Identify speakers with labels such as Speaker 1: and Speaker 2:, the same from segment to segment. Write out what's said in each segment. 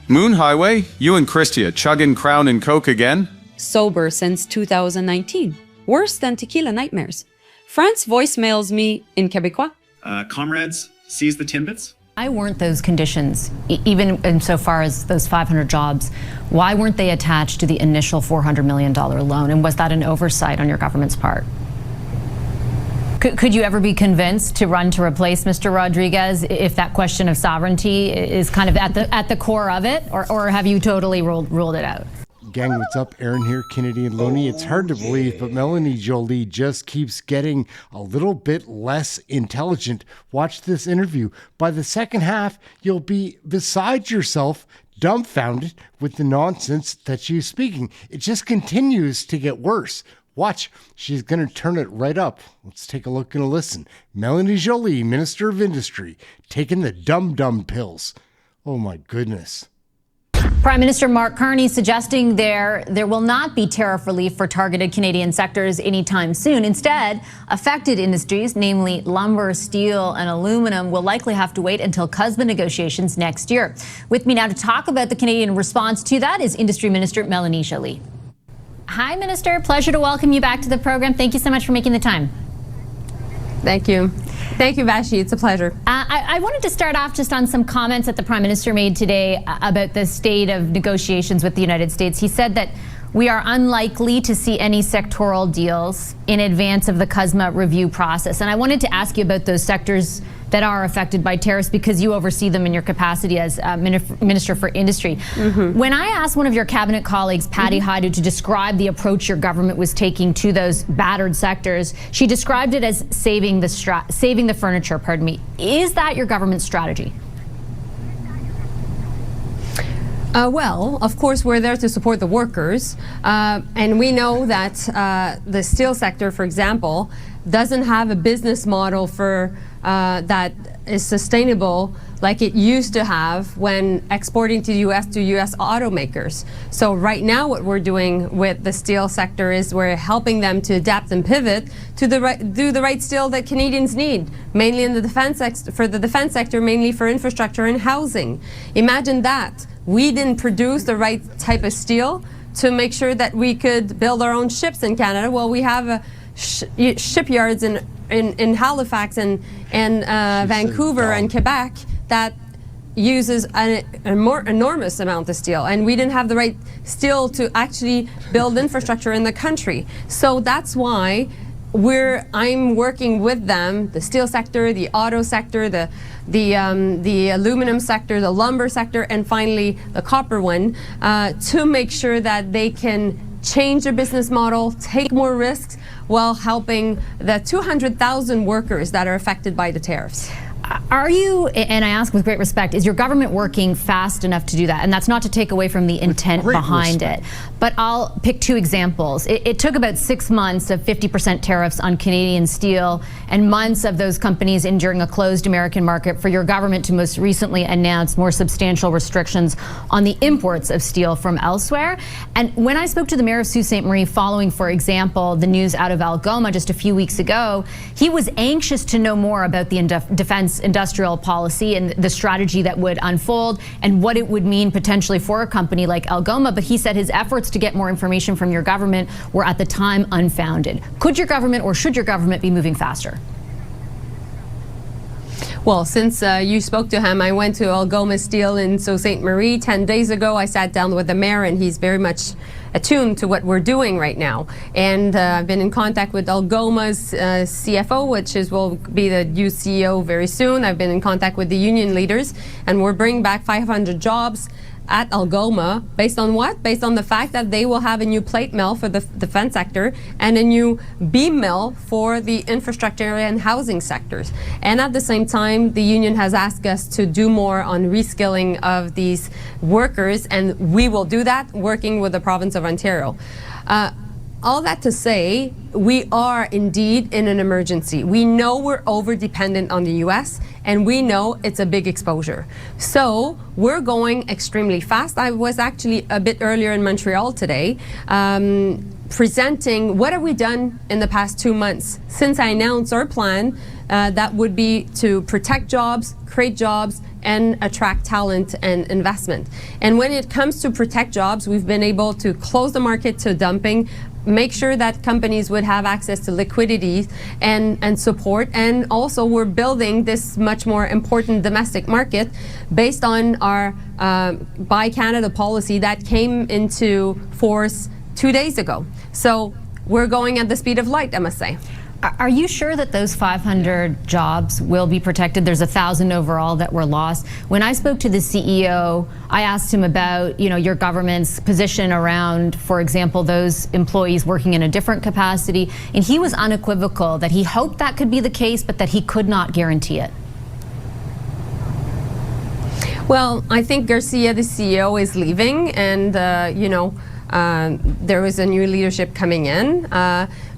Speaker 1: Moon Highway, you and Christia chugging Crown and Coke again?
Speaker 2: Sober since 2019. Worse than tequila nightmares. France voicemails me in Quebecois.
Speaker 3: Comrades, seize the Timbits.
Speaker 4: Why weren't those conditions, even insofar as those 500 jobs, why weren't they attached to the initial $400 million loan? And was that an oversight on your government's part? Could you ever be convinced to run to replace Mr. Rodriguez if that question of sovereignty is kind of at the core of it? Or have you totally ruled it out?
Speaker 5: Gang, what's up? Aaron here, Kennedy and Loney. It's hard to believe, but Melanie Joly just keeps getting a little bit less intelligent. Watch this interview. By the second half, you'll be beside yourself, dumbfounded with the nonsense that she's speaking. It just continues to get worse. Watch, she's going to turn it right up. Let's take a look and a listen. Melanie Joly, Minister of Industry, taking the dumb pills. Oh my goodness.
Speaker 4: Prime Minister Mark Carney suggesting there will not be tariff relief for targeted Canadian sectors anytime soon. Instead, affected industries, namely lumber, steel, and aluminum, will likely have to wait until CUSMA negotiations next year. With me now to talk about the Canadian response to that is Industry Minister Melanie Joly. Hi, Minister. Pleasure to welcome you back to the program. Thank you so much for making the time.
Speaker 6: Thank you. Thank you, Vashi. It's a pleasure.
Speaker 4: I wanted to start off just on some comments that the Prime Minister made today about the state of negotiations with the United States. He said that we are unlikely to see any sectoral deals in advance of the CUSMA review process. And I wanted to ask you about those sectors that are affected by tariffs because you oversee them in your capacity as Minister for Industry. Mm-hmm. When I asked one of your cabinet colleagues, Patty Hajdu, to describe the approach your government was taking to those battered sectors, she described it as saving the furniture, pardon me. Is that your government's strategy?
Speaker 6: Well, of course, we're there to support the workers. And we know that the steel sector, for example, doesn't have a business model for that is sustainable like it used to have when exporting to U.S. automakers. So right now what we're doing with the steel sector is we're helping them to adapt and pivot to do the right steel that Canadians need, mainly in the defense sector, mainly for infrastructure and housing. Imagine that. We didn't produce the right type of steel to make sure that we could build our own ships in Canada. Well, we have shipyards in Halifax and Vancouver and Quebec that uses an more enormous amount of steel, and we didn't have the right steel to actually build infrastructure in the country. So that's why I'm working with them, the steel sector, the auto sector, the aluminum sector, the lumber sector, and finally the copper one, to make sure that they can change their business model, take more risks, while helping the 200,000 workers that are affected by the tariffs.
Speaker 4: Are you, and I ask with great respect, is your government working fast enough to do that? And that's not to take away from the intent behind it. But I'll pick two examples. It took about 6 months of 50% tariffs on Canadian steel and months of those companies enduring a closed American market for your government to most recently announce more substantial restrictions on the imports of steel from elsewhere. And when I spoke to the mayor of Sault Ste. Marie following, for example, the news out of Algoma just a few weeks ago, he was anxious to know more about the defense industrial policy and the strategy that would unfold and what it would mean potentially for a company like Algoma. But he said his efforts to get more information from your government were at the time unfounded. Could your government or should your government be moving faster?
Speaker 6: Well, since you spoke to him, I went to Algoma Steel in Sault Ste. Marie 10 days ago. I sat down with the mayor, and he's very much attuned to what we're doing right now. And I've been in contact with Algoma's CFO, will be the new CEO very soon. I've been in contact with the union leaders, and we're bringing back 500 jobs at Algoma. Based on what? Based on the fact that they will have a new plate mill for the defense sector and a new beam mill for the infrastructure and housing sectors. And at the same time, the union has asked us to do more on reskilling of these workers, and we will do that working with the province of Ontario. All that to say, we are indeed in an emergency. We know we're over-dependent on the U.S., and we know it's a big exposure. So we're going extremely fast. I was actually a bit earlier in Montreal today. presenting what have we done in the past 2 months since I announced our plan that would be to protect jobs, create jobs, and attract talent and investment. And when it comes to protect jobs, we've been able to close the market to dumping, make sure that companies would have access to liquidity and support. And also we're building this much more important domestic market based on our Buy Canada policy that came into force 2 days ago. So we're going at the speed of light, I must say.
Speaker 4: Are you sure that those 500 jobs will be protected? There's 1,000 overall that were lost. When I spoke to the CEO, I asked him about, your government's position around, for example, those employees working in a different capacity, and he was unequivocal that he hoped that could be the case, but that he could not guarantee it.
Speaker 6: Well, I think Garcia, the CEO, is leaving, and there was a new leadership coming in.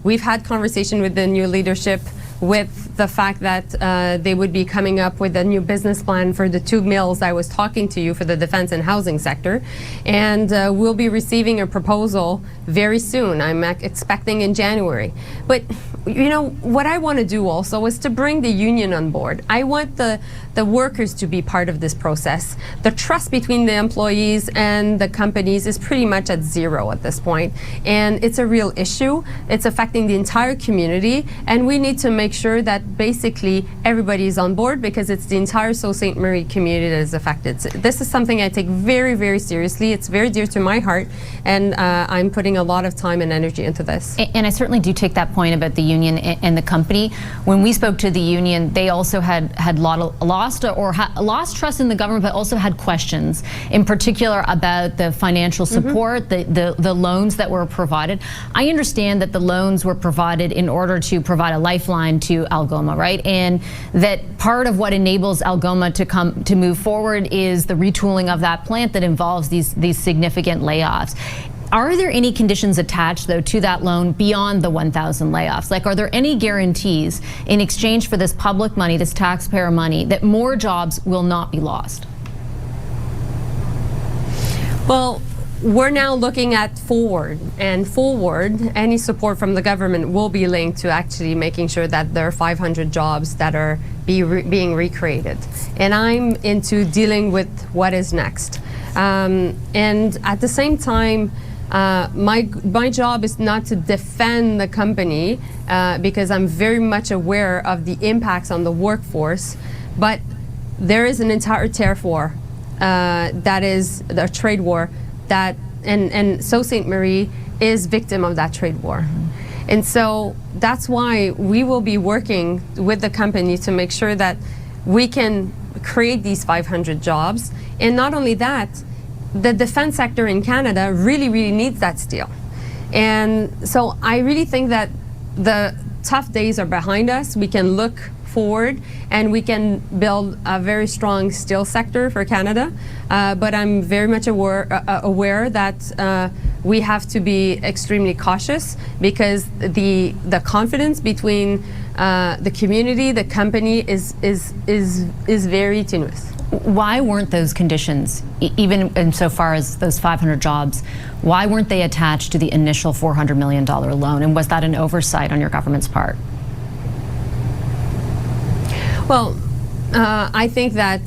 Speaker 6: We've had conversation with the new leadership with the fact that they would be coming up with a new business plan for the 2 mills I was talking to you for the defense and housing sector. And we'll be receiving a proposal very soon. I'm expecting in January. But what I want to do also is to bring the union on board. I want the workers to be part of this process. The trust between the employees and the companies is pretty much at zero at this point. And it's a real issue. It's affecting the entire community. And we need to make sure that basically everybody is on board, because it's the entire Sault Ste. Marie community that is affected. So this is something I take very, very seriously. It's very dear to my heart. And I'm putting a lot of time and energy into this.
Speaker 4: And I certainly do take that point about the union and the company. When we spoke to the union, they also had lost trust in the government, but also had questions, in particular about the financial support, the loans that were provided. I understand that the loans were provided in order to provide a lifeline to Algoma, right? And that part of what enables Algoma to move forward is the retooling of that plant that involves these significant layoffs. Are there any conditions attached, though, to that loan beyond the 1,000 layoffs? Like, are there any guarantees in exchange for this public money, this taxpayer money, that more jobs will not be lost?
Speaker 6: Well, we're now looking at forward, and forward, any support from the government will be linked to actually making sure that there are 500 jobs that are being recreated. And I'm into dealing with what is next. And at the same time, my job is not to defend the company because I'm very much aware of the impacts on the workforce, but there is an entire tariff war that is a trade war that, and Sault Ste. Marie is victim of that trade war. And so that's why we will be working with the company to make sure that we can create these 500 jobs. And not only that, the defense sector in Canada really, really needs that steel. And so I really think that the tough days are behind us. We can look forward and we can build a very strong steel sector for Canada. But I'm very much aware that we have to be extremely cautious, because the confidence between the community, the company is very tenuous.
Speaker 4: Why weren't those conditions, even insofar as those 500 jobs, why weren't they attached to the initial $400 million loan? And was that an oversight on your government's part? Well,
Speaker 6: I think that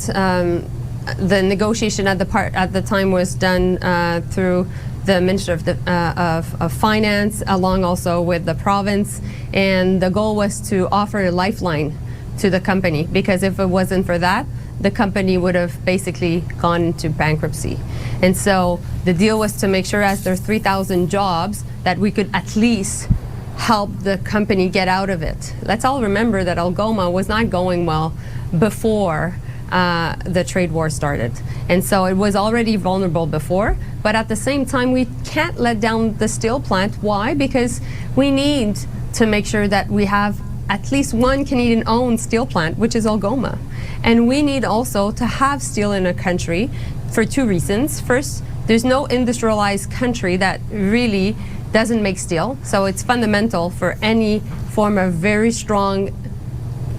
Speaker 6: the negotiation at the time was done through the Minister of Finance, along also with the province, and the goal was to offer a lifeline to the company, because if it wasn't for that, the company would have basically gone into bankruptcy. And so the deal was to make sure, as there's 3,000 jobs, that we could at least help the company get out of it. Let's all remember that Algoma was not going well before the trade war started. And so it was already vulnerable before, but at the same time, we can't let down the steel plant. Why? Because we need to make sure that we have at least one Canadian-owned steel plant, which is Algoma. And we need also to have steel in a country for two reasons. First, there's no industrialized country that really doesn't make steel. So it's fundamental for any form of very strong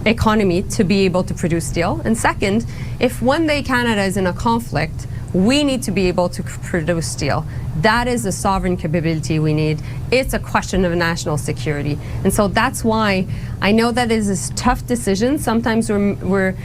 Speaker 6: economy to be able to produce steel. And second, if one day Canada is in a conflict, we need to be able to produce steel. That is the sovereign capability we need. It's a question of national security. And so that's why I know that it is a tough decision. Sometimes we're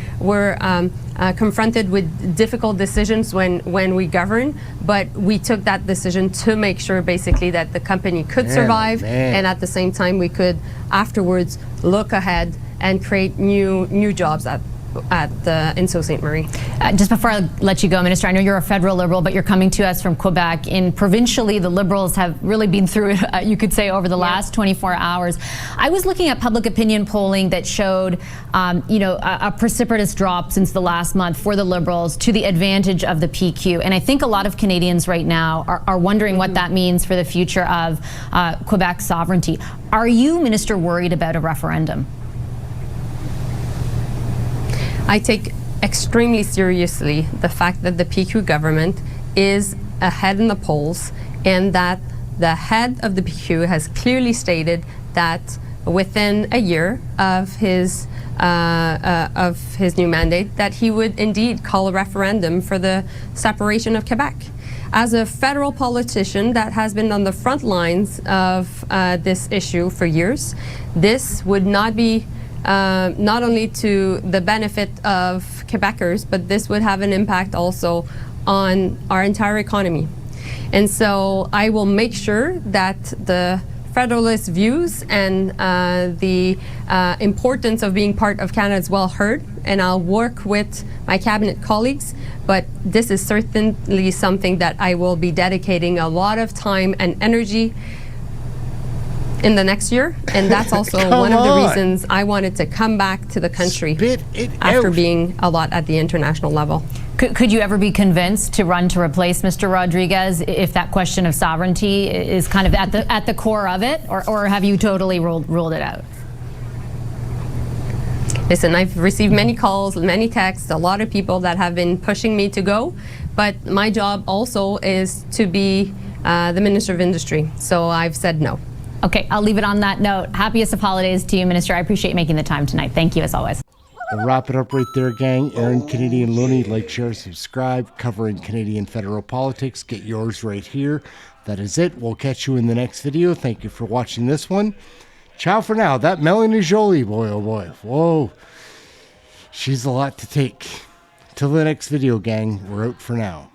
Speaker 6: confronted with difficult decisions when we govern, but we took that decision to make sure basically that the company could survive, and at the same time we could afterwards look ahead and create new jobs in Sault Ste. Marie.
Speaker 4: Just before I let you go, Minister, I know you're a federal Liberal, but you're coming to us from Quebec. Provincially, the Liberals have really been through it, you could say, over the last 24 hours. I was looking at public opinion polling that showed, a precipitous drop since the last month for the Liberals to the advantage of the PQ. And I think a lot of Canadians right now are wondering what that means for the future of Quebec's sovereignty. Are you, Minister, worried about a referendum?
Speaker 6: I take extremely seriously the fact that the PQ government is ahead in the polls, and that the head of the PQ has clearly stated that within a year of his new mandate, that he would indeed call a referendum for the separation of Quebec. As a federal politician that has been on the front lines of this issue for years, this would not be not only to the benefit of Quebecers, but this would have an impact also on our entire economy. And so I will make sure that the Federalist views and the importance of being part of Canada is well heard, and I'll work with my cabinet colleagues, but this is certainly something that I will be dedicating a lot of time and energy in the next year, and that's also one of the reasons I wanted to come back to the country after being a lot at the international level.
Speaker 4: Could you ever be convinced to run to replace Mr. Rodriguez if that question of sovereignty is kind of at the core of it, or have you totally ruled it out?
Speaker 6: Listen, I've received many calls, many texts, a lot of people that have been pushing me to go, but my job also is to be the Minister of Industry, so I've said no.
Speaker 4: Okay, I'll leave it on that note. Happiest of holidays to you, Minister. I appreciate you making the time tonight. Thank you, as always.
Speaker 5: We'll wrap it up right there, gang. Aaron, Canadian Loney, like, share, subscribe, covering Canadian federal politics. Get yours right here. That is it. We'll catch you in the next video. Thank you for watching this one. Ciao for now. That Melanie Joly, boy, oh boy. Whoa. She's a lot to take. Till the next video, gang. We're out for now.